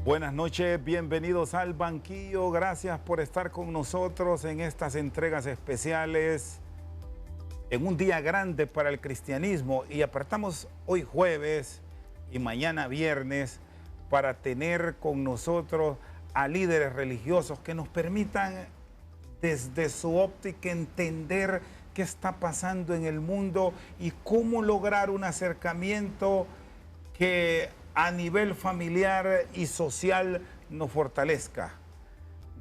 Buenas noches, bienvenidos al banquillo. Gracias por estar con nosotros en estas entregas especiales en un día grande para el cristianismo, y apartamos hoy jueves y mañana viernes para tener con nosotros a líderes religiosos que nos permitan desde su óptica entender qué está pasando en el mundo y cómo lograr un acercamiento que a nivel familiar y social nos fortalezca.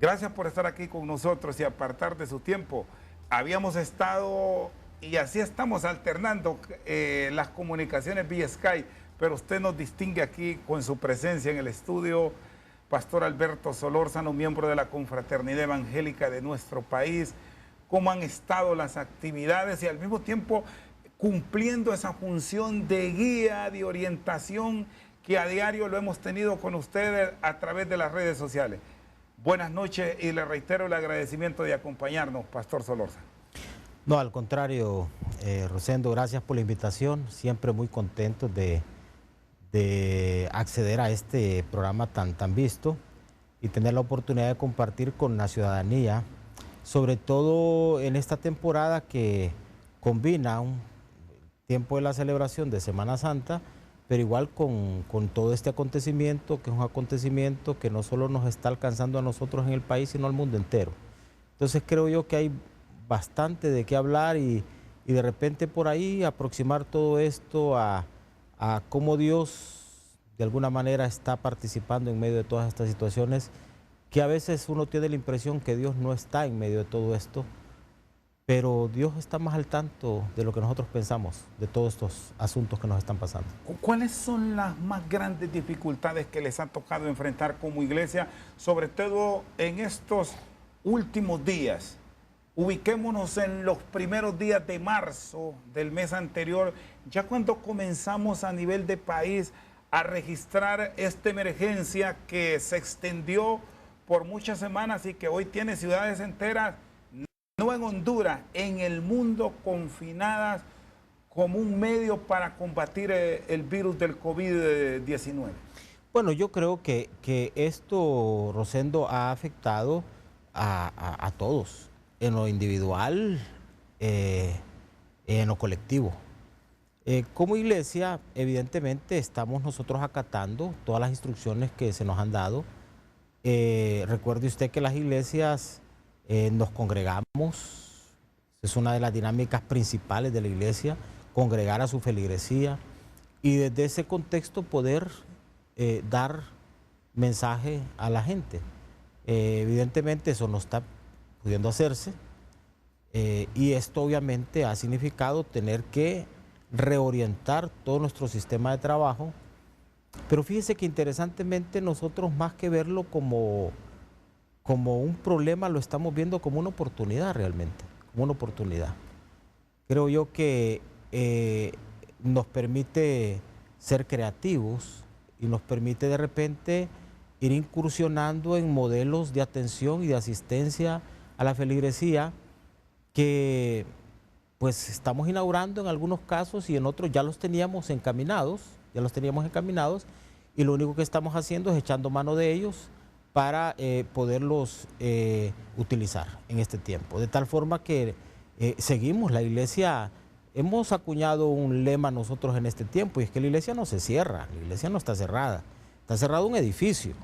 Gracias por estar aquí con nosotros y apartar de su tiempo. Habíamos estado, y así estamos alternando las comunicaciones vía Skype, pero usted nos distingue aquí con su presencia en el estudio. Pastor Alberto Solórzano, miembro de la Confraternidad Evangélica de nuestro país. ¿Cómo han estado las actividades y al mismo tiempo cumpliendo esa función de guía, de orientación que a diario lo hemos tenido con ustedes a través de las redes sociales? Buenas noches y le reitero el agradecimiento de acompañarnos, Pastor Solórzano. No, al contrario, Rosendo, gracias por la invitación. Siempre muy contentos de acceder a este programa tan visto y tener la oportunidad de compartir con la ciudadanía, sobre todo en esta temporada que combina un tiempo de la celebración de Semana Santa, pero igual con todo este acontecimiento, que es un acontecimiento que no solo nos está alcanzando a nosotros en el país, sino al mundo entero. Entonces creo yo que hay bastante de qué hablar y de repente por ahí aproximar todo esto a cómo Dios de alguna manera está participando en medio de todas estas situaciones, que a veces uno tiene la impresión que Dios no está en medio de todo esto, pero Dios está más al tanto de lo que nosotros pensamos, de todos estos asuntos que nos están pasando. ¿Cuáles son las más grandes dificultades que les ha tocado enfrentar como iglesia, sobre todo en estos últimos días? Ubiquémonos en los primeros días de marzo del mes anterior, ya cuando comenzamos a nivel de país a registrar esta emergencia que se extendió por muchas semanas y que hoy tiene ciudades enteras, no en Honduras, en el mundo, confinadas como un medio para combatir el virus del COVID-19. Bueno, yo creo que esto, Rosendo, ha afectado a todos, en lo individual, en lo colectivo. Como iglesia, evidentemente, estamos nosotros acatando todas las instrucciones que se nos han dado. Recuerde usted que las iglesias nos congregamos, es una de las dinámicas principales de la iglesia, congregar a su feligresía y desde ese contexto poder dar mensaje a la gente. Evidentemente eso no está pudiendo hacerse y esto obviamente ha significado tener que reorientar todo nuestro sistema de trabajo, pero fíjese que interesantemente nosotros, más que verlo como un problema, lo estamos viendo como una oportunidad realmente, como una oportunidad. Creo yo que nos permite ser creativos y nos permite de repente ir incursionando en modelos de atención y de asistencia a la feligresía que pues estamos inaugurando en algunos casos y en otros ya los teníamos encaminados, y lo único que estamos haciendo es echando mano de ellos para poderlos utilizar en este tiempo. De tal forma que seguimos, la iglesia, hemos acuñado un lema nosotros en este tiempo, y es que la iglesia no se cierra, la iglesia no está cerrada. Está cerrado un edificio,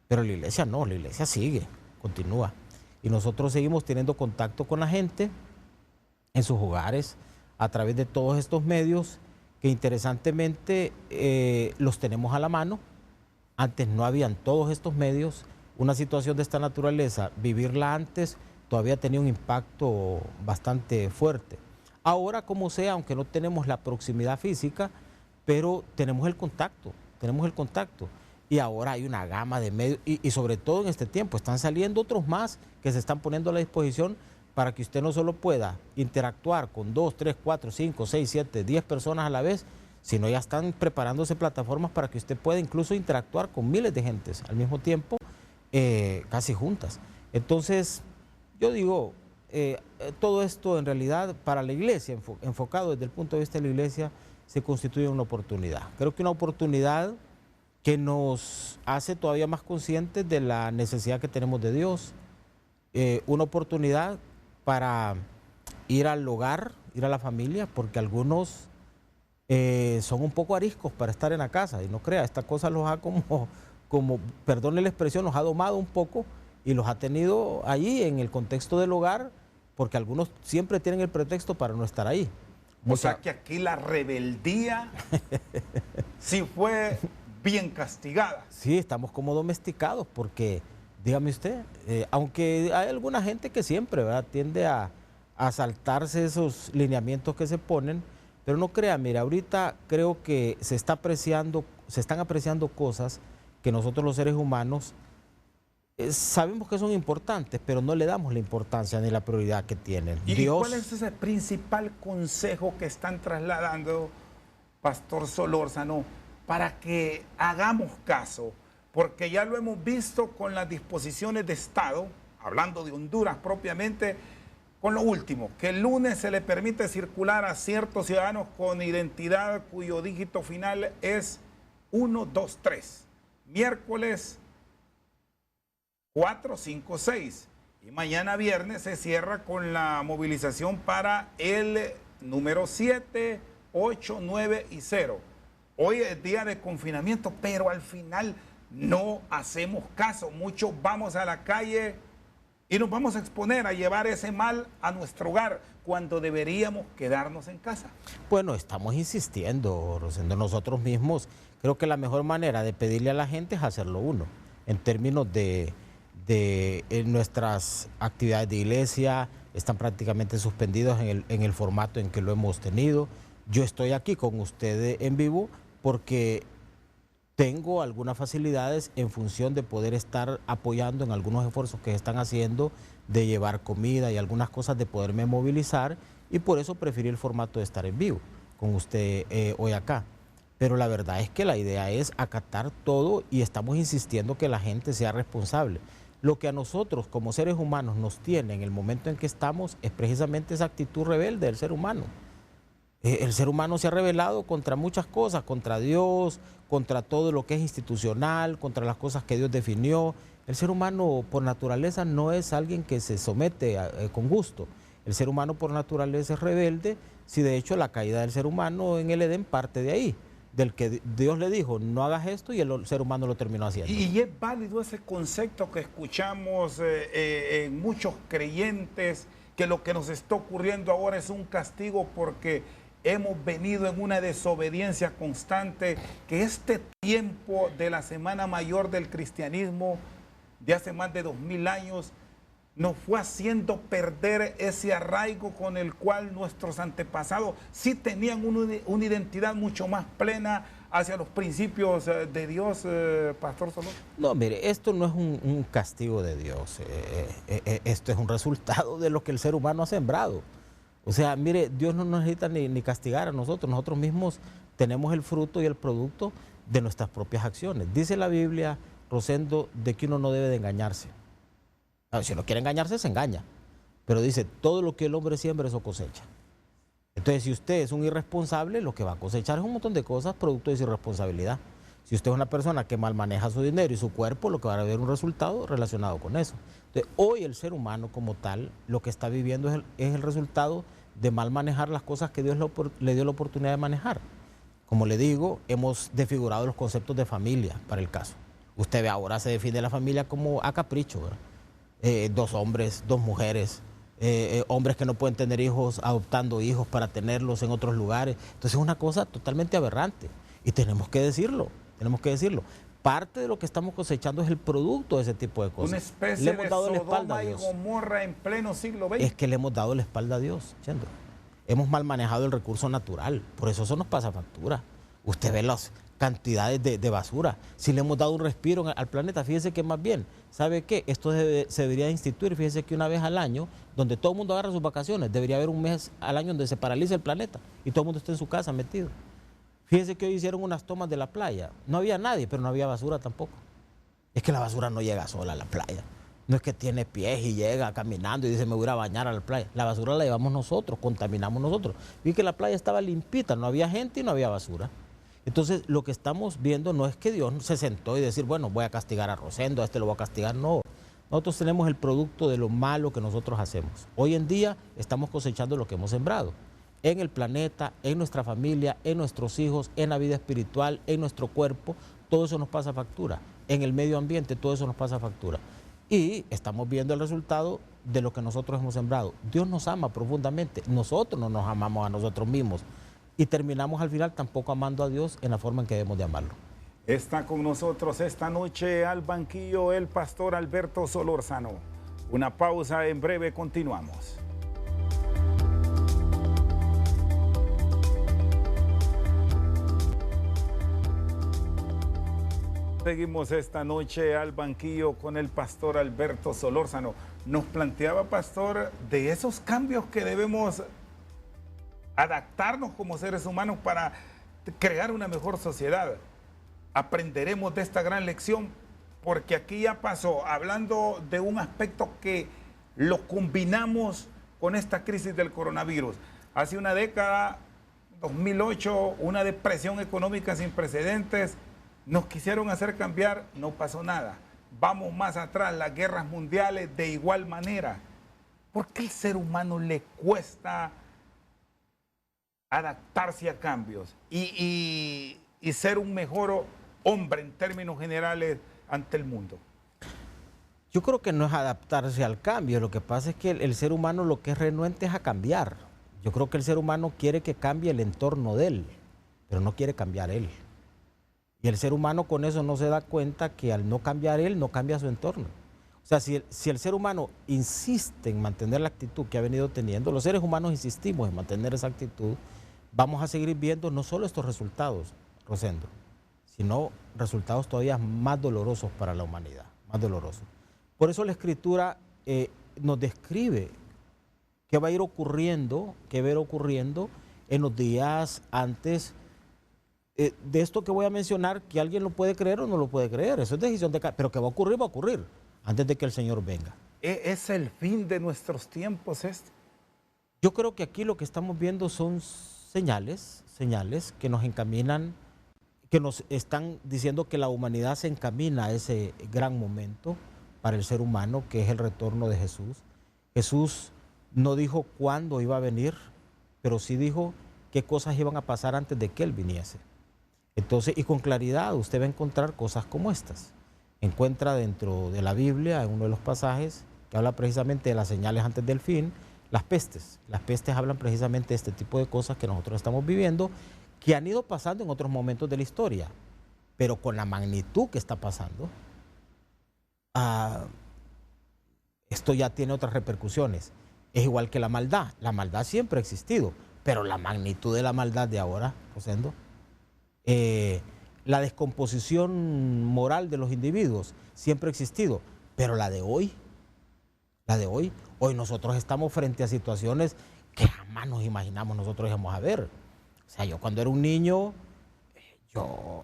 pero la iglesia no, la iglesia sigue, continúa. Y nosotros seguimos teniendo contacto con la gente en sus hogares a través de todos estos medios que interesantemente los tenemos a la mano. Antes no habían todos estos medios. Una situación de esta naturaleza, vivirla antes, todavía tenía un impacto bastante fuerte. Ahora, como sea, aunque no tenemos la proximidad física, pero tenemos el contacto. Y ahora hay una gama de medios, y sobre todo en este tiempo, están saliendo otros más que se están poniendo a la disposición para que usted no solo pueda interactuar con 2, 3, 4, 5, 6, 7, 10 personas a la vez, sino ya están preparándose plataformas para que usted pueda incluso interactuar con miles de gentes al mismo tiempo, casi juntas. Entonces, yo digo, todo esto en realidad para la iglesia, enfocado desde el punto de vista de la iglesia, se constituye una oportunidad. Creo que una oportunidad que nos hace todavía más conscientes de la necesidad que tenemos de Dios. Una oportunidad para ir al hogar, ir a la familia, porque algunos son un poco ariscos para estar en la casa. Y no crea, esta cosa los ha como, perdone la expresión, los ha domado un poco y los ha tenido allí en el contexto del hogar, porque algunos siempre tienen el pretexto para no estar ahí. O sea que aquí la rebeldía sí fue bien castigada. Sí, estamos como domesticados, porque, dígame usted, aunque hay alguna gente que siempre, ¿verdad?, tiende a saltarse esos lineamientos que se ponen, pero no crea, mira, ahorita creo que se están apreciando cosas que nosotros los seres humanos sabemos que son importantes, pero no le damos la importancia ni la prioridad que tienen. ¿Y cuál es ese principal consejo que están trasladando, Pastor Solórzano, para que hagamos caso? Porque ya lo hemos visto con las disposiciones de Estado, hablando de Honduras propiamente, con lo último, que el lunes se le permite circular a ciertos ciudadanos con identidad cuyo dígito final es 123. Miércoles 4, 5, 6. Y mañana viernes se cierra con la movilización para el número 7, 8, 9 y 0. Hoy es día de confinamiento, pero al final no hacemos caso. Muchos vamos a la calle y nos vamos a exponer a llevar ese mal a nuestro hogar cuando deberíamos quedarnos en casa. Bueno, estamos insistiendo, Rosendo, nosotros mismos. Creo que la mejor manera de pedirle a la gente es hacerlo uno, en términos de nuestras actividades de iglesia, están prácticamente suspendidos en el formato en que lo hemos tenido. Yo estoy aquí con ustedes en vivo porque tengo algunas facilidades en función de poder estar apoyando en algunos esfuerzos que están haciendo de llevar comida y algunas cosas, de poderme movilizar, y por eso preferí el formato de estar en vivo con usted hoy acá. Pero la verdad es que la idea es acatar todo y estamos insistiendo que la gente sea responsable. Lo que a nosotros como seres humanos nos tiene en el momento en que estamos es precisamente esa actitud rebelde del ser humano. El ser humano se ha rebelado contra muchas cosas, contra Dios, contra todo lo que es institucional, contra las cosas que Dios definió. El ser humano por naturaleza no es alguien que se somete con gusto. El ser humano por naturaleza es rebelde, si de hecho la caída del ser humano en el Edén parte de ahí, del que Dios le dijo, no hagas esto, y el ser humano lo terminó haciendo. Y es válido ese concepto que escuchamos en muchos creyentes, que lo que nos está ocurriendo ahora es un castigo porque hemos venido en una desobediencia constante, que este tiempo de la Semana Mayor del cristianismo de hace más de 2000 años nos fue haciendo perder ese arraigo con el cual nuestros antepasados sí tenían una identidad mucho más plena hacia los principios de Dios, Pastor Solórzano. No, mire, esto no es un castigo de Dios, esto es un resultado de lo que el ser humano ha sembrado. O sea, mire, Dios no nos necesita ni castigar a nosotros mismos tenemos el fruto y el producto de nuestras propias acciones. Dice la Biblia, Rosendo, de que uno no debe de engañarse. Si uno quiere engañarse, se engaña. Pero dice, todo lo que el hombre siembra, eso cosecha. Entonces, si usted es un irresponsable, lo que va a cosechar es un montón de cosas producto de su irresponsabilidad. Si usted es una persona que mal maneja su dinero y su cuerpo, lo que va a haber un resultado relacionado con eso. Entonces, hoy el ser humano como tal, lo que está viviendo es el resultado de mal manejar las cosas que Dios le dio la oportunidad de manejar. Como le digo, hemos desfigurado los conceptos de familia para el caso. Usted ve, ahora se define la familia como a capricho, ¿verdad? 2 hombres, 2 mujeres, hombres que no pueden tener hijos, adoptando hijos para tenerlos en otros lugares. Entonces es una cosa totalmente aberrante y tenemos que decirlo. Parte de lo que estamos cosechando es el producto de ese tipo de cosas. Una especie de Sodoma y Gomorra en pleno siglo XX. Es que le hemos dado la espalda a Dios, ¿entiendes? Hemos mal manejado el recurso natural, por eso nos pasa factura. Usted ve las cantidades de basura. Si le hemos dado un respiro al planeta, fíjese que más bien, ¿sabe qué? Esto se debería instituir, fíjese que una vez al año, donde todo el mundo agarra sus vacaciones, debería haber un mes al año donde se paralice el planeta y todo el mundo esté en su casa metido. Fíjese que hoy hicieron unas tomas de la playa. No había nadie, pero no había basura tampoco. Es que la basura no llega sola a la playa. No es que tiene pies y llega caminando y dice, me voy a ir a bañar a la playa. La basura la llevamos nosotros, contaminamos nosotros. Vi que la playa estaba limpita, no había gente y no había basura. Entonces, lo que estamos viendo no es que Dios se sentó y decir, bueno, voy a castigar a Rosendo, a este lo voy a castigar. No, nosotros tenemos el producto de lo malo que nosotros hacemos. Hoy en día estamos cosechando lo que hemos sembrado. En el planeta, en nuestra familia, en nuestros hijos, en la vida espiritual, en nuestro cuerpo, todo eso nos pasa factura. En el medio ambiente, todo eso nos pasa factura. Y estamos viendo el resultado de lo que nosotros hemos sembrado. Dios nos ama profundamente, nosotros no nos amamos a nosotros mismos y terminamos al final tampoco amando a Dios en la forma en que debemos de amarlo. Está con nosotros esta noche al banquillo el pastor Alberto Solórzano. Una pausa, en breve continuamos. Seguimos esta noche al banquillo con el pastor Alberto Solórzano. Nos planteaba, pastor, de esos cambios que debemos adaptarnos como seres humanos para crear una mejor sociedad. Aprenderemos de esta gran lección, porque aquí ya pasó, hablando de un aspecto que lo combinamos con esta crisis del coronavirus. Hace una década, 2008, una depresión económica sin precedentes, nos quisieron hacer cambiar, no pasó nada. Vamos más atrás, las guerras mundiales de igual manera. ¿Por qué al ser humano le cuesta adaptarse a cambios y ser un mejor hombre en términos generales ante el mundo? Yo creo que no es adaptarse al cambio, lo que pasa es que el ser humano lo que es renuente es a cambiar. Yo creo que el ser humano quiere que cambie el entorno de él, pero no quiere cambiar él. Y el ser humano con eso no se da cuenta que al no cambiar él, no cambia su entorno. O sea, si el ser humano insiste en mantener la actitud que ha venido teniendo, los seres humanos insistimos en mantener esa actitud, vamos a seguir viendo no solo estos resultados, Rosendo, sino resultados todavía más dolorosos para la humanidad, más dolorosos. Por eso la Escritura nos describe qué va a ir ocurriendo, en los días antes de esto que voy a mencionar, que alguien lo puede creer o no lo puede creer. Eso es decisión de cada, pero que va a ocurrir antes de que el Señor venga. ¿Es el fin de nuestros tiempos esto? Yo creo que aquí lo que estamos viendo son señales que nos encaminan, que nos están diciendo que la humanidad se encamina a ese gran momento para el ser humano, que es el retorno de Jesús. Jesús no dijo cuándo iba a venir, pero sí dijo qué cosas iban a pasar antes de que Él viniese. Entonces, y con claridad usted va a encontrar cosas como estas. Encuentra dentro de la Biblia, en uno de los pasajes, que habla precisamente de las señales antes del fin, las pestes. Las pestes hablan precisamente de este tipo de cosas que nosotros estamos viviendo, que han ido pasando en otros momentos de la historia, pero con la magnitud que está pasando, esto ya tiene otras repercusiones. Es igual que la maldad siempre ha existido, pero la magnitud de la maldad de ahora, Rosendo, la descomposición moral de los individuos siempre ha existido, pero la de hoy, hoy nosotros estamos frente a situaciones que jamás nos imaginamos nosotros íbamos a ver. O sea, yo cuando era un niño,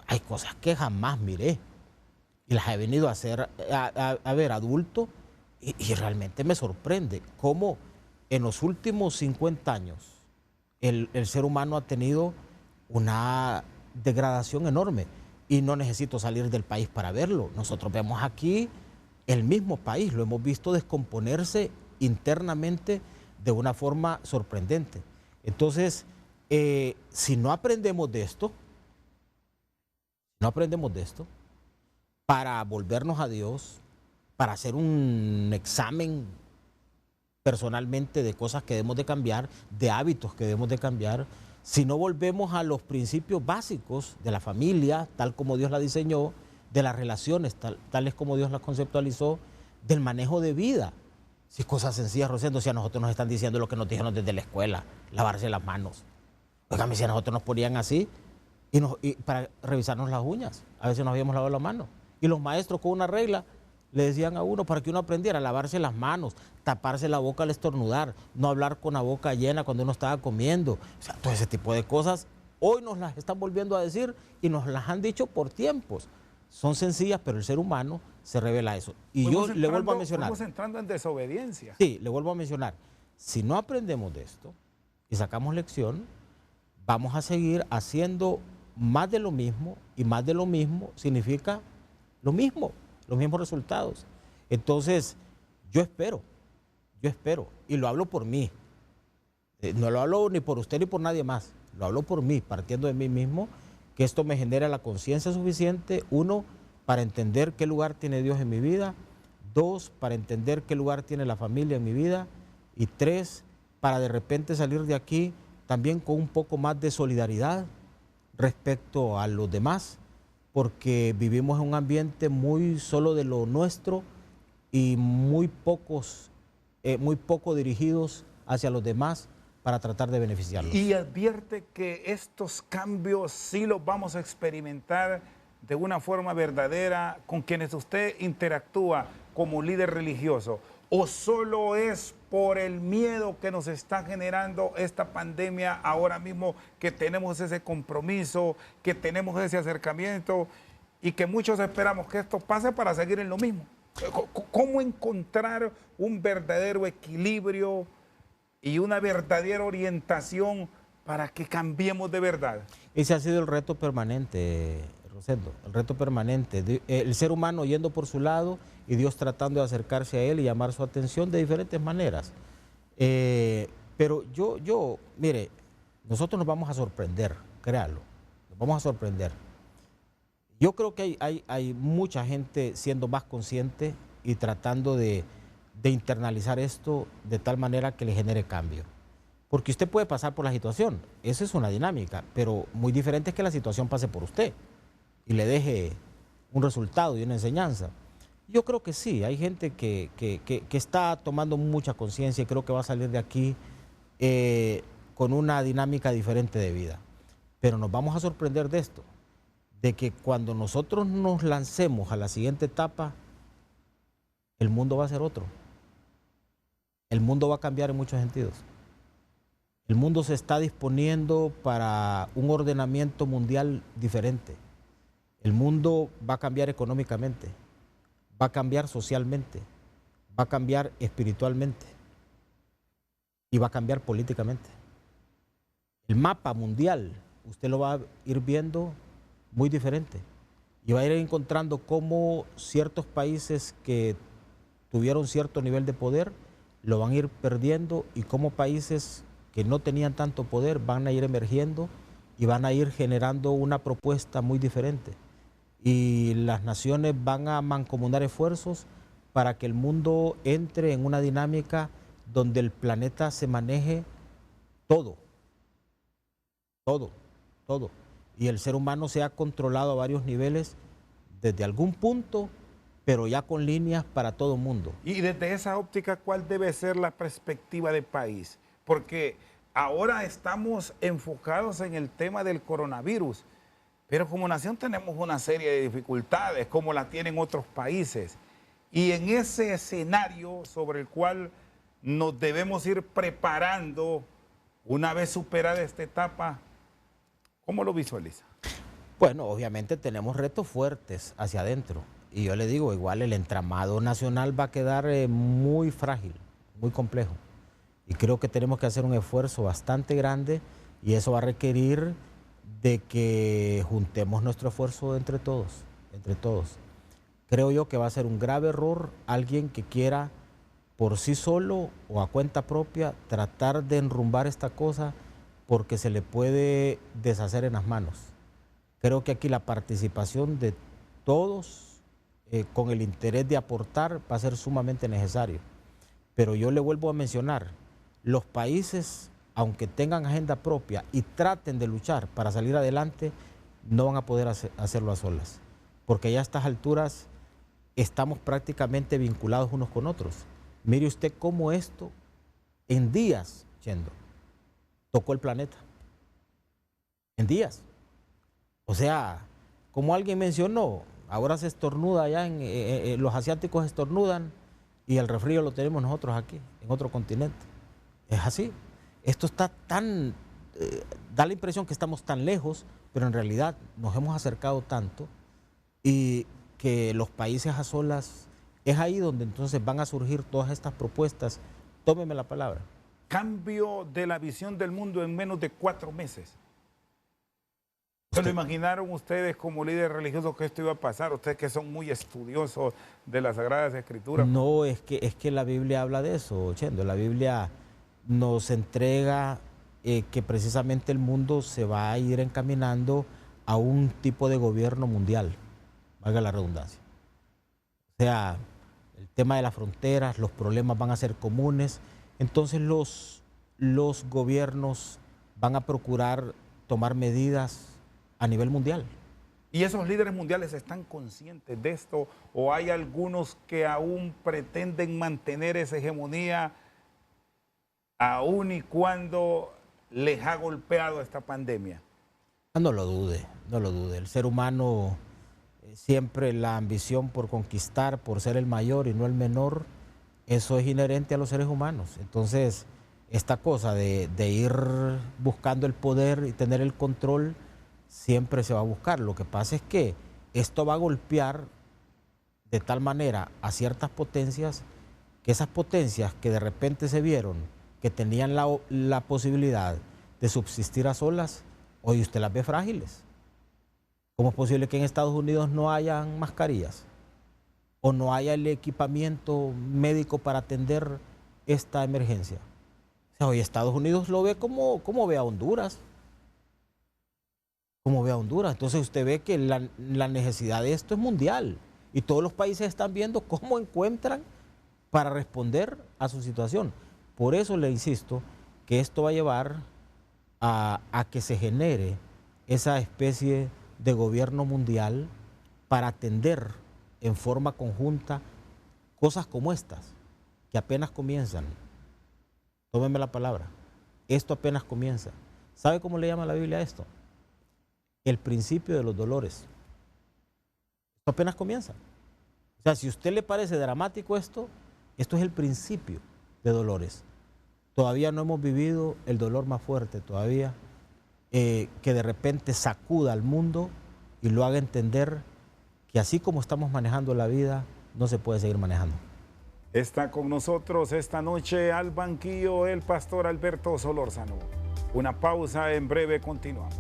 hay cosas que jamás miré y las he venido a ver adulto y realmente me sorprende cómo en los últimos 50 años el ser humano ha tenido una degradación enorme y no necesito salir del país para verlo. Nosotros vemos aquí el mismo país, lo hemos visto descomponerse internamente de una forma sorprendente. Entonces, si no aprendemos de esto, para volvernos a Dios, para hacer un examen personalmente de cosas que debemos de cambiar, de hábitos que debemos de cambiar, si no volvemos a los principios básicos de la familia, tal como Dios la diseñó, de las relaciones, tales como Dios las conceptualizó, del manejo de vida. Si cosas sencillas, Rosendo, si a nosotros nos están diciendo lo que nos dijeron desde la escuela, lavarse las manos. Oigan, si a nosotros nos ponían así y para revisarnos las uñas, a veces nos habíamos lavado las manos. Y los maestros con una regla le decían a uno para que uno aprendiera a lavarse las manos, taparse la boca al estornudar, no hablar con la boca llena cuando uno estaba comiendo. O sea, todo ese tipo de cosas hoy nos las están volviendo a decir y nos las han dicho por tiempos. Son sencillas, pero el ser humano se revela a eso. Y yo le vuelvo a mencionar. Estamos entrando en desobediencia. Sí, le vuelvo a mencionar. Si no aprendemos de esto y sacamos lección, vamos a seguir haciendo más de lo mismo, y más de lo mismo significa lo mismo, los mismos resultados. Entonces, yo espero, y lo hablo por mí, no lo hablo ni por usted ni por nadie más, lo hablo por mí, partiendo de mí mismo, que esto me genere la conciencia suficiente, uno, para entender qué lugar tiene Dios en mi vida, dos, para entender qué lugar tiene la familia en mi vida, y tres, para de repente salir de aquí también con un poco más de solidaridad respecto a los demás, porque vivimos en un ambiente muy solo de lo nuestro y muy poco dirigidos hacia los demás para tratar de beneficiarlos. Y advierte que estos cambios sí los vamos a experimentar de una forma verdadera con quienes usted interactúa como líder religioso, o solo es por el miedo que nos está generando esta pandemia ahora mismo, que tenemos ese compromiso, que tenemos ese acercamiento y que muchos esperamos que esto pase para seguir en lo mismo. ¿Cómo encontrar un verdadero equilibrio y una verdadera orientación para que cambiemos de verdad? Ese ha sido el reto permanente, Rosendo, el reto permanente. El ser humano yendo por su lado y Dios tratando de acercarse a él y llamar su atención de diferentes maneras. Pero mire, nosotros nos vamos a sorprender, créalo, nos vamos a sorprender. Yo creo que hay mucha gente siendo más consciente y tratando de internalizar esto de tal manera que le genere cambio. Porque usted puede pasar por la situación, esa es una dinámica, pero muy diferente es que la situación pase por usted y le deje un resultado y una enseñanza. Yo creo que sí, hay gente que está tomando mucha conciencia y creo que va a salir de aquí con una dinámica diferente de vida. Pero nos vamos a sorprender de esto, de que cuando nosotros nos lancemos a la siguiente etapa, el mundo va a ser otro. El mundo va a cambiar en muchos sentidos. El mundo se está disponiendo para un ordenamiento mundial diferente. El mundo va a cambiar económicamente, va a cambiar socialmente, va a cambiar espiritualmente y va a cambiar políticamente. El mapa mundial, usted lo va a ir viendo muy diferente y va a ir encontrando cómo ciertos países que tuvieron cierto nivel de poder lo van a ir perdiendo y cómo países que no tenían tanto poder van a ir emergiendo y van a ir generando una propuesta muy diferente. Y las naciones van a mancomunar esfuerzos para que el mundo entre en una dinámica donde el planeta se maneje todo. Y el ser humano sea controlado a varios niveles desde algún punto, pero ya con líneas para todo el mundo. Y desde esa óptica, ¿cuál debe ser la perspectiva del país? Porque ahora estamos enfocados en el tema del coronavirus, pero como nación tenemos una serie de dificultades, como la tienen otros países. Y en ese escenario sobre el cual nos debemos ir preparando una vez superada esta etapa, ¿cómo lo visualiza? Bueno, obviamente tenemos retos fuertes hacia adentro. Y yo le digo, igual el entramado nacional va a quedar muy frágil, muy complejo. Y creo que tenemos que hacer un esfuerzo bastante grande y eso va a requerir de que juntemos nuestro esfuerzo entre todos. Creo yo que va a ser un grave error alguien que quiera por sí solo o a cuenta propia tratar de enrumbar esta cosa porque se le puede deshacer en las manos. Creo que aquí la participación de todos con el interés de aportar va a ser sumamente necesario. Pero yo le vuelvo a mencionar, los países, aunque tengan agenda propia y traten de luchar para salir adelante, no van a poder hacerlo a solas. Porque ya a estas alturas estamos prácticamente vinculados unos con otros. Mire usted cómo esto en días, Chendo, tocó el planeta. En días. O sea, como alguien mencionó, ahora se estornuda allá, los asiáticos estornudan y el resfrío lo tenemos nosotros aquí, en otro continente. Es así. Esto está tan, da la impresión que estamos tan lejos, pero en realidad nos hemos acercado tanto y que los países a solas, es ahí donde entonces van a surgir todas estas propuestas. Tómeme la palabra. Cambio de la visión del mundo en menos de 4 meses. ¿Se lo imaginaron ustedes como líderes religiosos que esto iba a pasar? Ustedes que son muy estudiosos de las Sagradas Escrituras. No, es que la Biblia habla de eso, Chendo. La Biblia nos entrega que precisamente el mundo se va a ir encaminando a un tipo de gobierno mundial, valga la redundancia. O sea, el tema de las fronteras, los problemas van a ser comunes, entonces los gobiernos van a procurar tomar medidas a nivel mundial. ¿Y esos líderes mundiales están conscientes de esto o hay algunos que aún pretenden mantener esa hegemonía aún y cuando les ha golpeado esta pandemia? No lo dude, no lo dude. El ser humano, siempre la ambición por conquistar, por ser el mayor y no el menor, eso es inherente a los seres humanos. Entonces, esta cosa de ir buscando el poder y tener el control, siempre se va a buscar. Lo que pasa es que esto va a golpear de tal manera a ciertas potencias, que esas potencias que de repente se vieron que tenían la posibilidad de subsistir a solas, hoy usted las ve frágiles. ¿Cómo es posible que en Estados Unidos no hayan mascarillas o no haya el equipamiento médico para atender esta emergencia? O sea, hoy Estados Unidos lo ve como ve a Honduras. Como ve a Honduras. Entonces usted ve que la necesidad de esto es mundial y todos los países están viendo cómo encuentran para responder a su situación. Por eso le insisto que esto va a llevar a que se genere esa especie de gobierno mundial para atender en forma conjunta cosas como estas, que apenas comienzan. Tómeme la palabra. Esto apenas comienza. ¿Sabe cómo le llama la Biblia a esto? El principio de los dolores. Esto apenas comienza. O sea, si a usted le parece dramático esto es el principio de dolores. Todavía no hemos vivido el dolor más fuerte todavía, que de repente sacuda al mundo y lo haga entender que así como estamos manejando la vida, no se puede seguir manejando. Está con nosotros esta noche al banquillo el pastor Alberto Solórzano. Una pausa, en breve continuamos.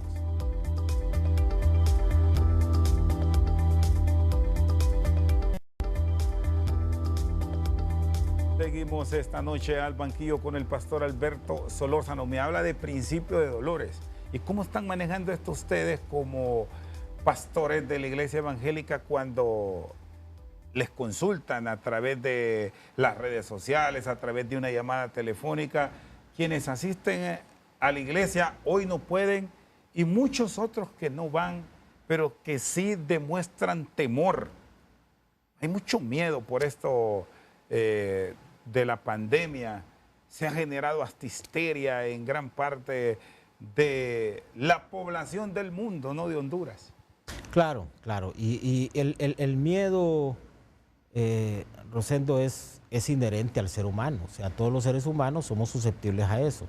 Seguimos esta noche al banquillo con el pastor Alberto Solórzano. Me habla de principio de dolores. ¿Y cómo están manejando esto ustedes como pastores de la iglesia evangélica cuando les consultan a través de las redes sociales, a través de una llamada telefónica? Quienes asisten a la iglesia hoy no pueden y muchos otros que no van, pero que sí demuestran temor. Hay mucho miedo por esto de la pandemia. Se ha generado hasta histeria en gran parte de la población del mundo, no de Honduras. Claro, claro. Y el miedo, Rosendo, es inherente al ser humano. O sea, todos los seres humanos somos susceptibles a eso.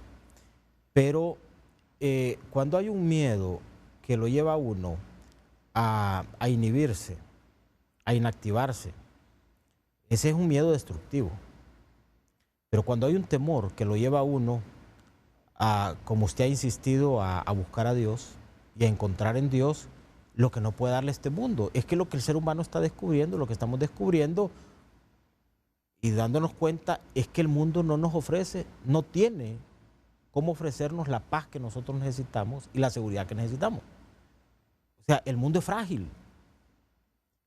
Pero cuando hay un miedo que lo lleva a uno a inhibirse, a inactivarse, ese es un miedo destructivo. Pero cuando hay un temor que lo lleva a uno como usted ha insistido, a buscar a Dios y a encontrar en Dios lo que no puede darle este mundo. Es que lo que el ser humano está descubriendo, lo que estamos descubriendo y dándonos cuenta es que el mundo no nos ofrece, no tiene cómo ofrecernos la paz que nosotros necesitamos y la seguridad que necesitamos. O sea, el mundo es frágil.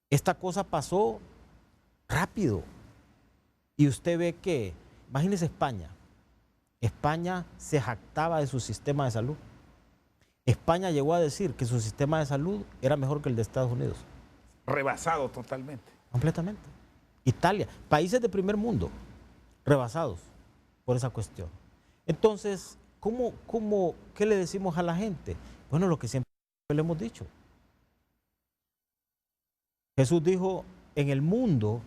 Esta cosa pasó rápido. Y usted ve que, imagínese España. España se jactaba de su sistema de salud. España llegó a decir que su sistema de salud era mejor que el de Estados Unidos. Rebasado totalmente. Completamente. Italia, países de primer mundo, rebasados por esa cuestión. Entonces, ¿qué le decimos a la gente? Bueno, lo que siempre le hemos dicho. Jesús dijo, en el mundo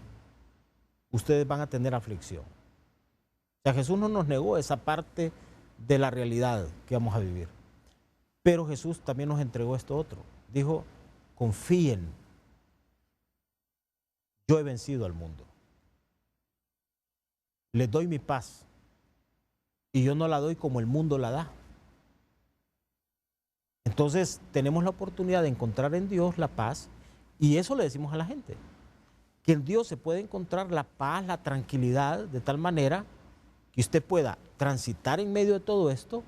ustedes van a tener aflicción. O sea, Jesús no nos negó esa parte de la realidad que vamos a vivir. Pero Jesús también nos entregó esto otro. Dijo, confíen, yo he vencido al mundo. Les doy mi paz. Y yo no la doy como el mundo la da. Entonces tenemos la oportunidad de encontrar en Dios la paz, y eso le decimos a la gente, que en Dios se puede encontrar la paz, la tranquilidad, de tal manera que usted pueda transitar en medio de todo esto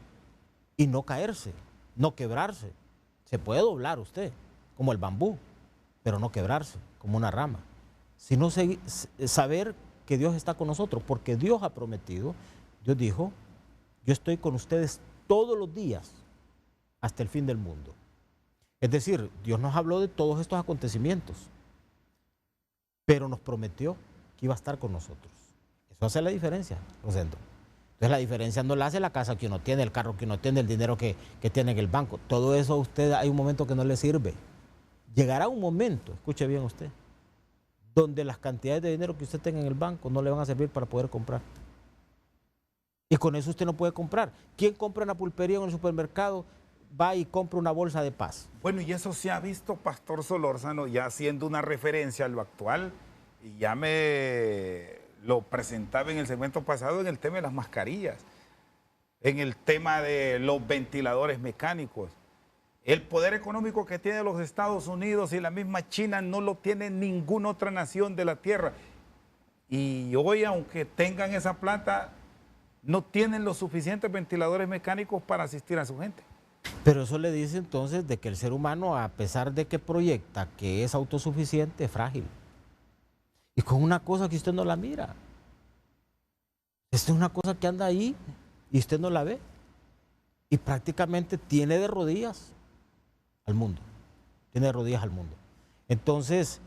y no caerse, no quebrarse. Se puede doblar usted, como el bambú, pero no quebrarse, como una rama, sino saber que Dios está con nosotros, porque Dios ha prometido, Dios dijo, yo estoy con ustedes todos los días hasta el fin del mundo. Es decir, Dios nos habló de todos estos acontecimientos, pero nos prometió que iba a estar con nosotros. Eso hace la diferencia, Rosendo. Entonces la diferencia no la hace la casa que uno tiene, el carro que uno tiene, el dinero que tiene en el banco. Todo eso a usted hay un momento que no le sirve. Llegará un momento, escuche bien usted, donde las cantidades de dinero que usted tenga en el banco no le van a servir para poder comprar. Y con eso usted no puede comprar. ¿Quién compra una pulpería en el supermercado? Va y compra una bolsa de paz. Bueno, y eso se ha visto, Pastor Solórzano, ya haciendo una referencia a lo actual, y ya me lo presentaba en el segmento pasado en el tema de las mascarillas, en el tema de los ventiladores mecánicos. El poder económico que tiene los Estados Unidos y la misma China no lo tiene ninguna otra nación de la tierra. Y hoy, aunque tengan esa plata, no tienen los suficientes ventiladores mecánicos para asistir a su gente. Pero eso le dice entonces de que el ser humano, a pesar de que proyecta que es autosuficiente, es frágil. Y con una cosa que usted no la mira. Esta es una cosa que anda ahí y usted no la ve. Y prácticamente tiene de rodillas al mundo. Tiene de rodillas al mundo. Entonces,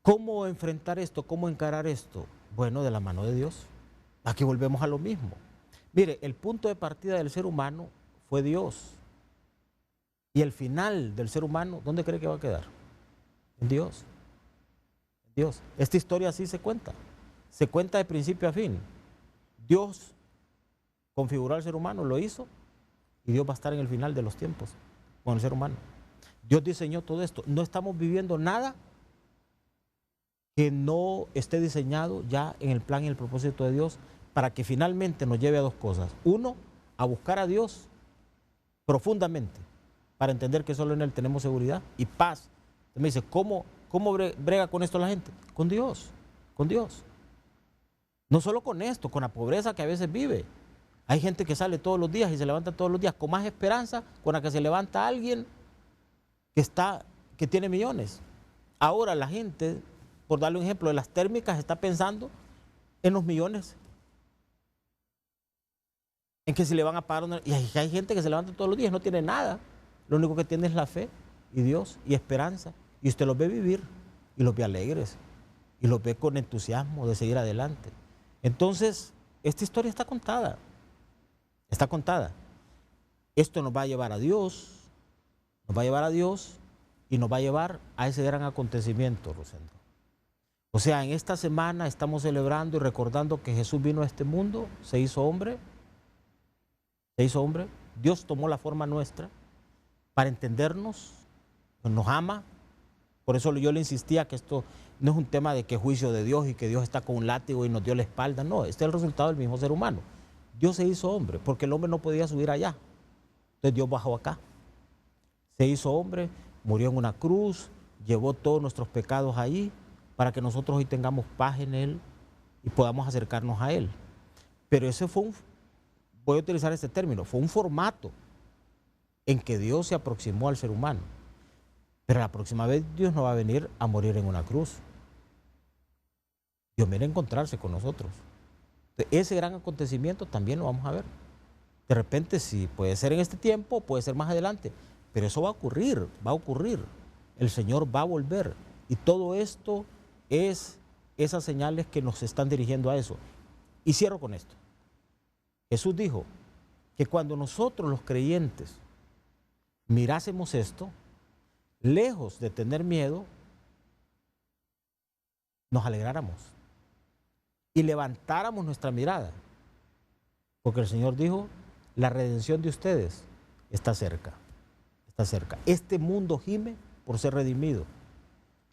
¿cómo enfrentar esto? ¿Cómo encarar esto? Bueno, de la mano de Dios. Aquí volvemos a lo mismo. Mire, el punto de partida del ser humano fue Dios. Y el final del ser humano, ¿dónde cree que va a quedar? En Dios. En Dios. Esta historia así se cuenta. Se cuenta de principio a fin. Dios configuró al ser humano, lo hizo, y Dios va a estar en el final de los tiempos con el ser humano. Dios diseñó todo esto. No estamos viviendo nada que no esté diseñado ya en el plan y el propósito de Dios, para que finalmente nos lleve a dos cosas. Uno, a buscar a Dios profundamente, para entender que solo en Él tenemos seguridad y paz. Usted me dice, ¿cómo brega con esto la gente? Con Dios, con Dios. No solo con esto, con la pobreza que a veces vive. Hay gente que sale todos los días y se levanta todos los días con más esperanza con la que se levanta alguien que tiene millones. Ahora la gente, por darle un ejemplo de las térmicas, está pensando en los millones, en que se le van a pagar. Y hay gente que se levanta todos los días y no tiene nada. Lo único que tiene es la fe y Dios y esperanza. Y usted los ve vivir y los ve alegres y los ve con entusiasmo de seguir adelante. Entonces, esta historia está contada. Está contada. Esto nos va a llevar a Dios, nos va a llevar a Dios y nos va a llevar a ese gran acontecimiento, Rosendo. O sea, en esta semana estamos celebrando y recordando que Jesús vino a este mundo, se hizo hombre, Dios tomó la forma nuestra para entendernos, nos ama. Por eso yo le insistía que esto no es un tema de que juicio de Dios y que Dios está con un látigo y nos dio la espalda. No, este es el resultado del mismo ser humano. Dios se hizo hombre porque el hombre no podía subir allá. Entonces Dios bajó acá. Se hizo hombre, murió en una cruz, llevó todos nuestros pecados ahí para que nosotros hoy tengamos paz en Él y podamos acercarnos a Él. Pero ese fue voy a utilizar este término, fue un formato en que Dios se aproximó al ser humano. Pero la próxima vez Dios no va a venir a morir en una cruz. Dios viene a encontrarse con nosotros. Ese gran acontecimiento también lo vamos a ver. De repente sí, puede ser en este tiempo, puede ser más adelante, pero eso va a ocurrir, va a ocurrir. El Señor va a volver. Y todo esto es esas señales que nos están dirigiendo a eso. Y cierro con esto. Jesús dijo que cuando nosotros los creyentes mirásemos esto, lejos de tener miedo, nos alegráramos y levantáramos nuestra mirada. Porque el Señor dijo, la redención de ustedes está cerca, está cerca. Este mundo gime por ser redimido.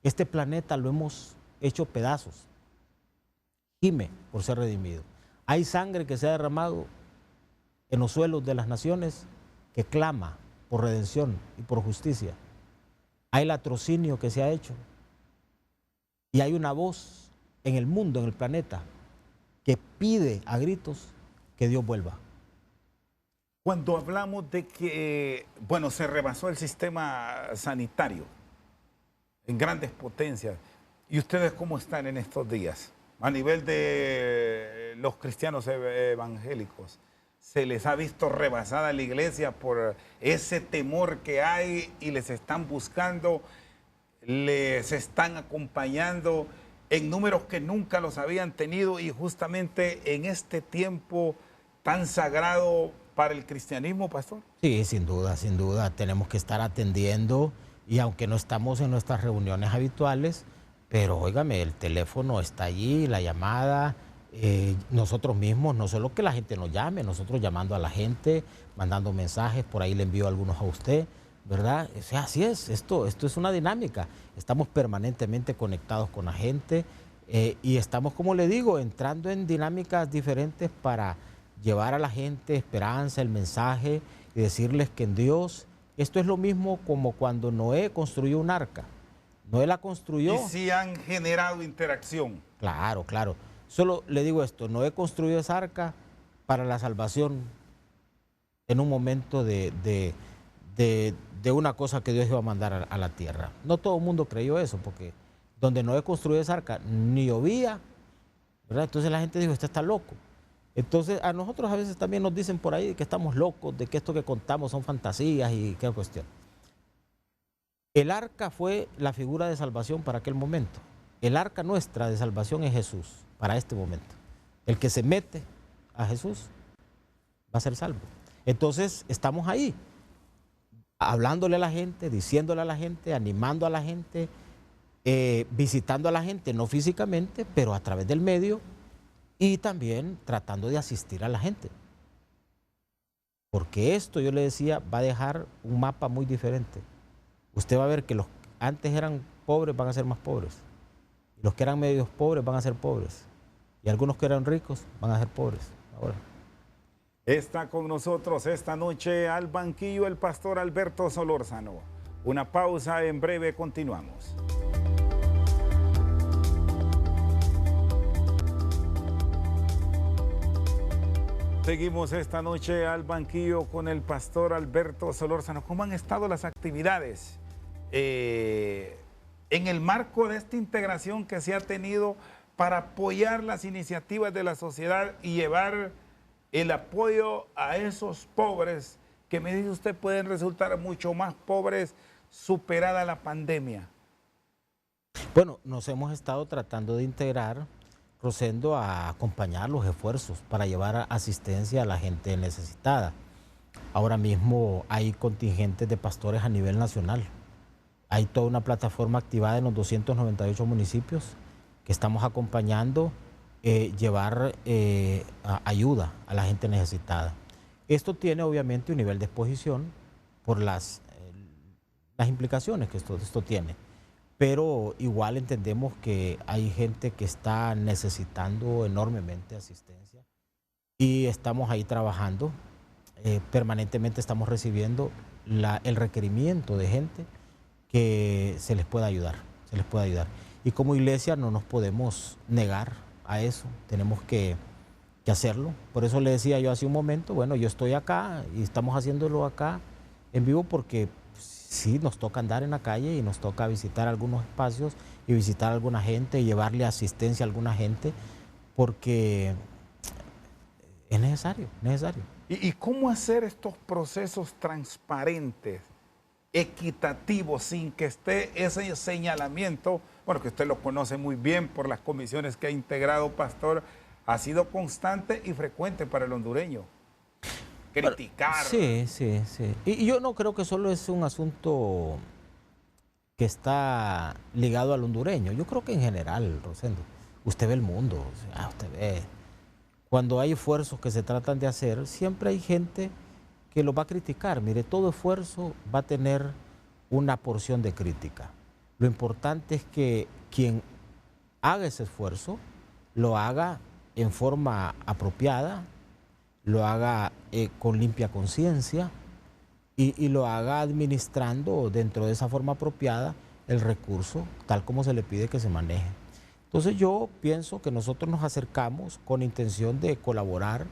Este planeta lo hemos hecho pedazos. Gime por ser redimido. Hay sangre que se ha derramado en los suelos de las naciones que clama por redención y por justicia. Hay latrocinio que se ha hecho. Y hay una voz en el mundo, en el planeta, que pide a gritos que Dios vuelva. Cuando hablamos de que, bueno, se rebasó el sistema sanitario en grandes potencias, ¿y ustedes cómo están en estos días? A nivel de los cristianos evangélicos, ¿se les ha visto rebasada la iglesia por ese temor que hay y les están buscando, les están acompañando en números que nunca los habían tenido y justamente en este tiempo tan sagrado para el cristianismo, pastor? Sí, sin duda, tenemos que estar atendiendo y aunque no estamos en nuestras reuniones habituales, pero óigame, el teléfono está allí, la llamada, nosotros mismos, no solo que la gente nos llame, nosotros llamando a la gente, mandando mensajes, por ahí le envío algunos a usted, ¿verdad? O sea, así es, esto es una dinámica, estamos permanentemente conectados con la gente y estamos, como le digo, entrando en dinámicas diferentes para llevar a la gente esperanza, el mensaje y decirles que en Dios, esto es lo mismo como cuando Noé construyó un arca. Noé la construyó. Y sí han generado interacción. Claro, claro. Solo le digo esto, Noé construyó esa arca para la salvación en un momento de una cosa que Dios iba a mandar a la tierra. No todo el mundo creyó eso, porque donde Noé construyó esa arca ni llovía, ¿verdad? Entonces la gente dijo, este está loco. Entonces a nosotros a veces también nos dicen por ahí que estamos locos, de que esto que contamos son fantasías y qué cuestión. El arca fue la figura de salvación para aquel momento. El arca nuestra de salvación es Jesús para este momento. El que se mete a Jesús va a ser salvo. Entonces estamos ahí, hablándole a la gente, diciéndole a la gente, animando a la gente, visitando a la gente, no físicamente, pero a través del medio y también tratando de asistir a la gente. Porque esto, yo le decía, va a dejar un mapa muy diferente. Usted va a ver que los que antes eran pobres van a ser más pobres. Y los que eran medios pobres van a ser pobres. Y algunos que eran ricos van a ser pobres ahora. Está con nosotros esta noche al banquillo el pastor Alberto Solórzano. Una pausa, en breve continuamos. Seguimos esta noche al banquillo con el pastor Alberto Solórzano. ¿Cómo han estado las actividades en el marco de esta integración que se ha tenido para apoyar las iniciativas de la sociedad y llevar el apoyo a esos pobres que, me dice usted, pueden resultar mucho más pobres superada la pandemia? Bueno, nos hemos estado tratando de integrar, Rosendo, a acompañar los esfuerzos para llevar asistencia a la gente necesitada. Ahora mismo hay contingentes de pastores a nivel nacional. Hay toda una plataforma activada en los 298 municipios que estamos acompañando, llevar ayuda a la gente necesitada. Esto tiene obviamente un nivel de exposición por las implicaciones que esto tiene. Pero igual entendemos que hay gente que está necesitando enormemente asistencia y estamos ahí trabajando. Permanentemente estamos recibiendo el requerimiento de gente que se les pueda ayudar, Y como iglesia no nos podemos negar a eso, tenemos que hacerlo. Por eso le decía yo hace un momento, bueno, yo estoy acá y estamos haciéndolo acá en vivo porque sí, nos toca andar en la calle y nos toca visitar algunos espacios y visitar a alguna gente y llevarle asistencia a alguna gente porque es necesario. ¿Y cómo hacer estos procesos transparentes, equitativos, sin que esté ese señalamiento? Bueno, que usted lo conoce muy bien por las comisiones que ha integrado, pastor, ha sido constante y frecuente para el hondureño. Criticar. Sí. Y yo no creo que solo es un asunto que está ligado al hondureño. Yo creo que en general, Rosendo, usted ve el mundo, o sea, usted ve. Cuando hay esfuerzos que se tratan de hacer, siempre hay gente que lo va a criticar. Mire, todo esfuerzo va a tener una porción de crítica. Lo importante es que quien haga ese esfuerzo lo haga en forma apropiada, lo haga con limpia conciencia y lo haga administrando dentro de esa forma apropiada el recurso, tal como se le pide que se maneje. Entonces yo pienso que nosotros nos acercamos con intención de colaborar.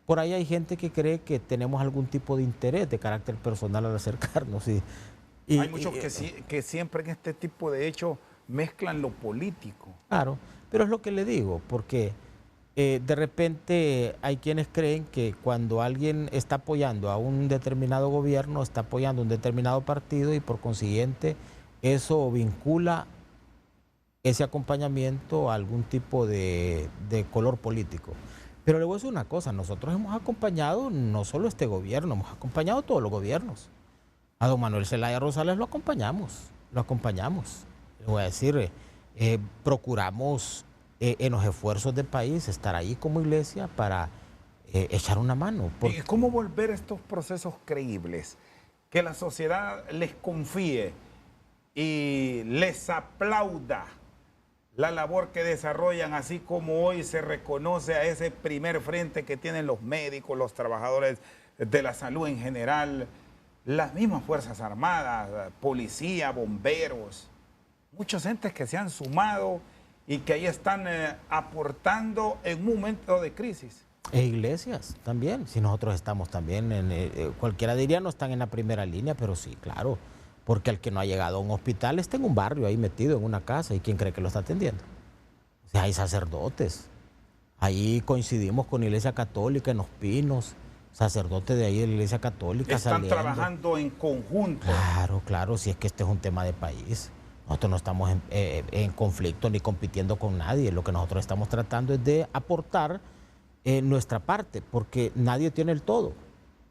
Por ahí hay gente que cree que tenemos algún tipo de interés de carácter personal al acercarnos. Hay muchos que siempre en este tipo de hechos mezclan lo político. Claro, pero es lo que le digo, porque de repente hay quienes creen que cuando alguien está apoyando a un determinado gobierno, está apoyando a un determinado partido y por consiguiente eso vincula ese acompañamiento a algún tipo de color político. Pero le voy a decir una cosa, nosotros hemos acompañado no solo este gobierno, hemos acompañado a todos los gobiernos. A don Manuel Zelaya Rosales lo acompañamos. Le voy a decir, procuramos en los esfuerzos del país estar ahí como iglesia para echar una mano. ¿Y cómo volver estos procesos creíbles? Que la sociedad les confíe y les aplauda la labor que desarrollan, así como hoy se reconoce a ese primer frente que tienen los médicos, los trabajadores de la salud en general, las mismas Fuerzas Armadas, policía, bomberos, muchos entes que se han sumado y que ahí están aportando en un momento de crisis. E iglesias también, si nosotros estamos también, cualquiera diría no están en la primera línea, pero sí, claro. Porque el que no ha llegado a un hospital está en un barrio ahí metido en una casa y ¿quién cree que lo está atendiendo? O sea, hay sacerdotes. Ahí coincidimos con la Iglesia Católica en Los Pinos, sacerdotes de ahí de la Iglesia Católica están saliendo. Trabajando en conjunto. Claro, si es que este es un tema de país. Nosotros no estamos en conflicto ni compitiendo con nadie. Lo que nosotros estamos tratando es de aportar nuestra parte, porque nadie tiene el todo.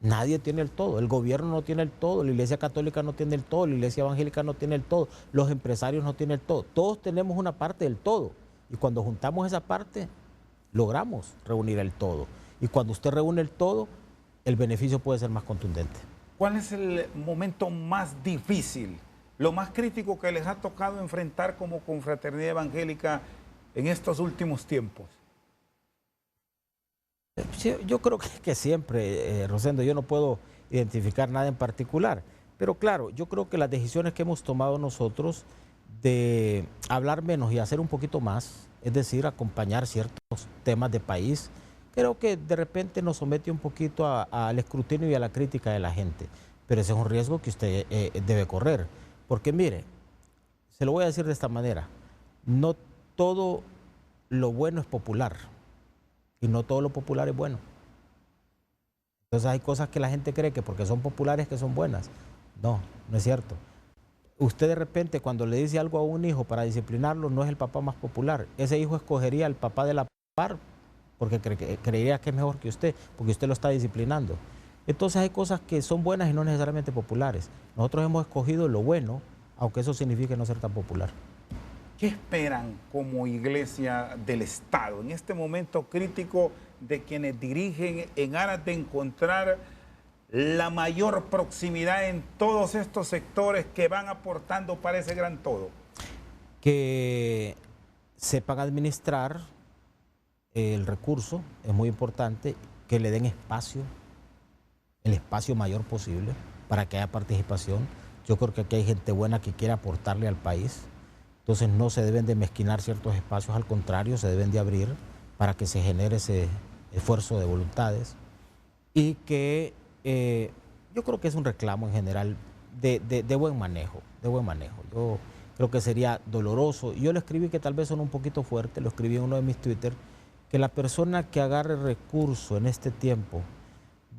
Nadie tiene el todo, el gobierno no tiene el todo, la Iglesia Católica no tiene el todo, la Iglesia Evangélica no tiene el todo, los empresarios no tienen el todo. Todos tenemos una parte del todo y cuando juntamos esa parte, logramos reunir el todo. Y cuando usted reúne el todo, el beneficio puede ser más contundente. ¿Cuál es el momento más difícil, lo más crítico que les ha tocado enfrentar como confraternidad evangélica en estos últimos tiempos? Yo creo que siempre, Rosendo, yo no puedo identificar nada en particular, pero claro, yo creo que las decisiones que hemos tomado nosotros de hablar menos y hacer un poquito más, es decir, acompañar ciertos temas de país, creo que de repente nos somete un poquito al escrutinio y a la crítica de la gente, pero ese es un riesgo que usted debe correr, porque mire, se lo voy a decir de esta manera, no todo lo bueno es popular. Y no todo lo popular es bueno. Entonces hay cosas que la gente cree que porque son populares que son buenas. No, no es cierto. Usted de repente cuando le dice algo a un hijo para disciplinarlo, no es el papá más popular. Ese hijo escogería al papá de la par porque creería que es mejor que usted, porque usted lo está disciplinando. Entonces hay cosas que son buenas y no necesariamente populares. Nosotros hemos escogido lo bueno, aunque eso signifique no ser tan popular. ¿Qué esperan como iglesia del Estado en este momento crítico de quienes dirigen en aras de encontrar la mayor proximidad en todos estos sectores que van aportando para ese gran todo? Que sepan administrar el recurso, es muy importante, que le den espacio, el espacio mayor posible para que haya participación. Yo creo que aquí hay gente buena que quiere aportarle al país. Entonces no se deben de mezquinar ciertos espacios, al contrario, se deben de abrir para que se genere ese esfuerzo de voluntades y que yo creo que es un reclamo en general de buen manejo, Yo creo que sería doloroso. Yo lo escribí que tal vez son un poquito fuerte, lo escribí en uno de mis Twitter, que la persona que agarre recurso en este tiempo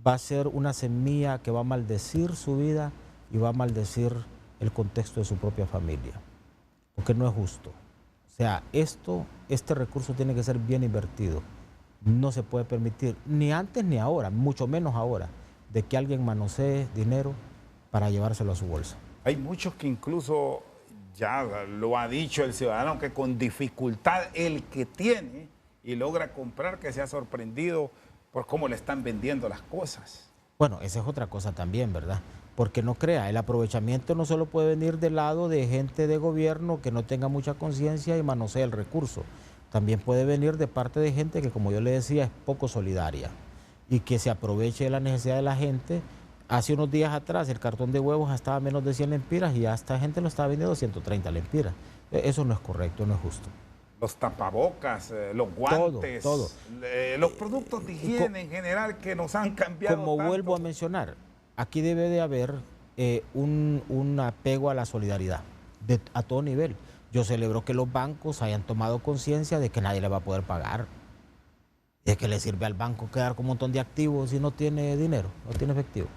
va a ser una semilla que va a maldecir su vida y va a maldecir el contexto de su propia familia. Porque no es justo. O sea, este recurso tiene que ser bien invertido. No se puede permitir, ni antes ni ahora, mucho menos ahora, de que alguien manosee dinero para llevárselo a su bolsa. Hay muchos que incluso, ya lo ha dicho el ciudadano, que con dificultad el que tiene y logra comprar, que se ha sorprendido por cómo le están vendiendo las cosas. Bueno, esa es otra cosa también, ¿verdad? Porque no crea, el aprovechamiento no solo puede venir del lado de gente de gobierno que no tenga mucha conciencia y manosea el recurso. También puede venir de parte de gente que, como yo le decía, es poco solidaria y que se aproveche de la necesidad de la gente hace unos días atrás el cartón de huevos estaba a menos de 100 lempiras y ya esta gente lo estaba vendiendo a 130 lempiras. Eso no es correcto, no es justo. Los tapabocas, los guantes, todo. Los productos de higiene en general que nos han cambiado Como tanto. vuelvo a mencionar, aquí debe de haber un apego a la solidaridad a todo nivel. Yo celebro que los bancos hayan tomado conciencia de que nadie le va a poder pagar. ¿De qué le sirve al banco quedar con un montón de activos si no tiene dinero, no tiene efectivo?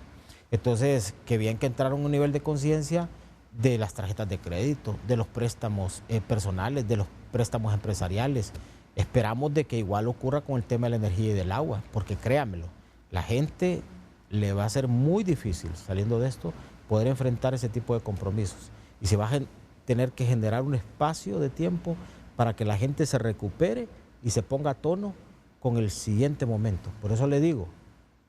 Entonces, qué bien que entraron a un nivel de conciencia de las tarjetas de crédito, de los préstamos personales, de los préstamos empresariales. Esperamos de que igual ocurra con el tema de la energía y del agua, porque créanmelo, la gente le va a ser muy difícil saliendo de esto poder enfrentar ese tipo de compromisos. Y se va a tener que generar un espacio de tiempo para que la gente se recupere y se ponga a tono con el siguiente momento. Por eso le digo,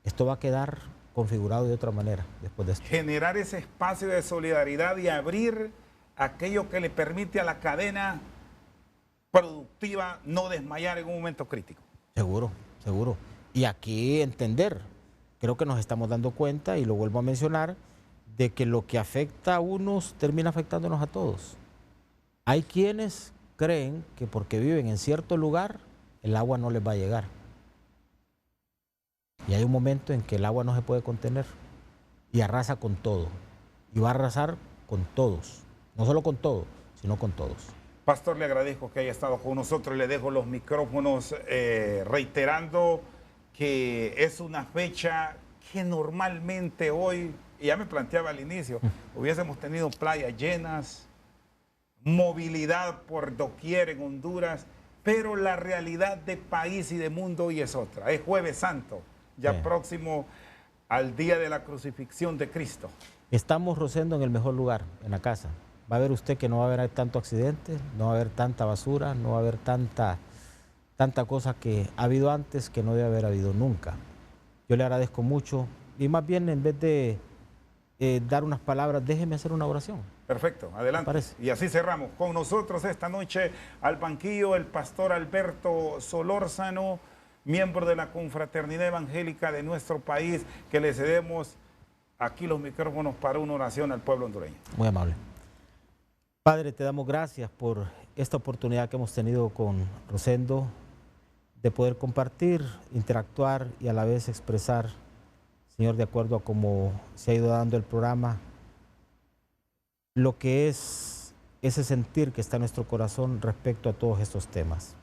esto va a quedar configurado de otra manera después de esto. Generar ese espacio de solidaridad y abrir aquello que le permite a la cadena productiva no desmayar en un momento crítico. Seguro, seguro. Y aquí entender, creo que nos estamos dando cuenta, y lo vuelvo a mencionar, de que lo que afecta a unos termina afectándonos a todos. Hay quienes creen que porque viven en cierto lugar, el agua no les va a llegar. Y hay un momento en que el agua no se puede contener y arrasa con todo. Y va a arrasar con todos. No solo con todo, sino con todos. Pastor, le agradezco que haya estado con nosotros. Le dejo los micrófonos reiterando que es una fecha que normalmente hoy, y ya me planteaba al inicio, hubiésemos tenido playas llenas, movilidad por doquier en Honduras, pero la realidad de país y de mundo hoy es otra. Es Jueves Santo, ya próximo al día de la crucifixión de Cristo. Estamos, Rosendo, en el mejor lugar, en la casa. Va a ver usted que no va a haber tanto accidente, no va a haber tanta basura, no va a haber tanta cosa que ha habido antes que no debe haber habido nunca. Yo le agradezco mucho y más bien en vez de dar unas palabras, déjeme hacer una oración. Perfecto, adelante. Y así cerramos. Con nosotros esta noche al banquillo el pastor Alberto Solórzano, miembro de la Confraternidad Evangélica de nuestro país, que le cedemos aquí los micrófonos para una oración al pueblo hondureño. Muy amable. Padre, te damos gracias por esta oportunidad que hemos tenido con Rosendo de poder compartir, interactuar y a la vez expresar, Señor, de acuerdo a cómo se ha ido dando el programa, lo que es ese sentir que está en nuestro corazón respecto a todos estos temas.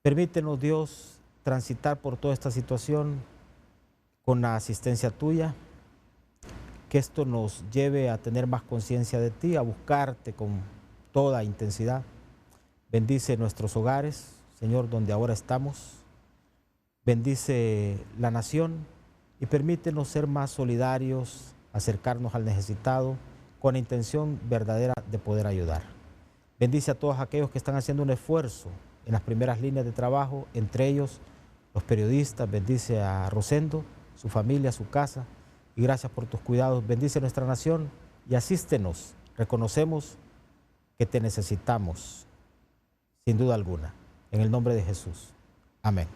Permítenos, Dios, transitar por toda esta situación con la asistencia tuya, que esto nos lleve a tener más conciencia de ti, a buscarte con toda intensidad. Bendice nuestros hogares, Señor, donde ahora estamos. Bendice la nación y permítenos ser más solidarios, acercarnos al necesitado, con la intención verdadera de poder ayudar. Bendice a todos aquellos que están haciendo un esfuerzo en las primeras líneas de trabajo, entre ellos los periodistas. Bendice a Rosendo, su familia, su casa, y gracias por tus cuidados. Bendice nuestra nación y asístenos. Reconocemos que te necesitamos, sin duda alguna. En el nombre de Jesús. Amén.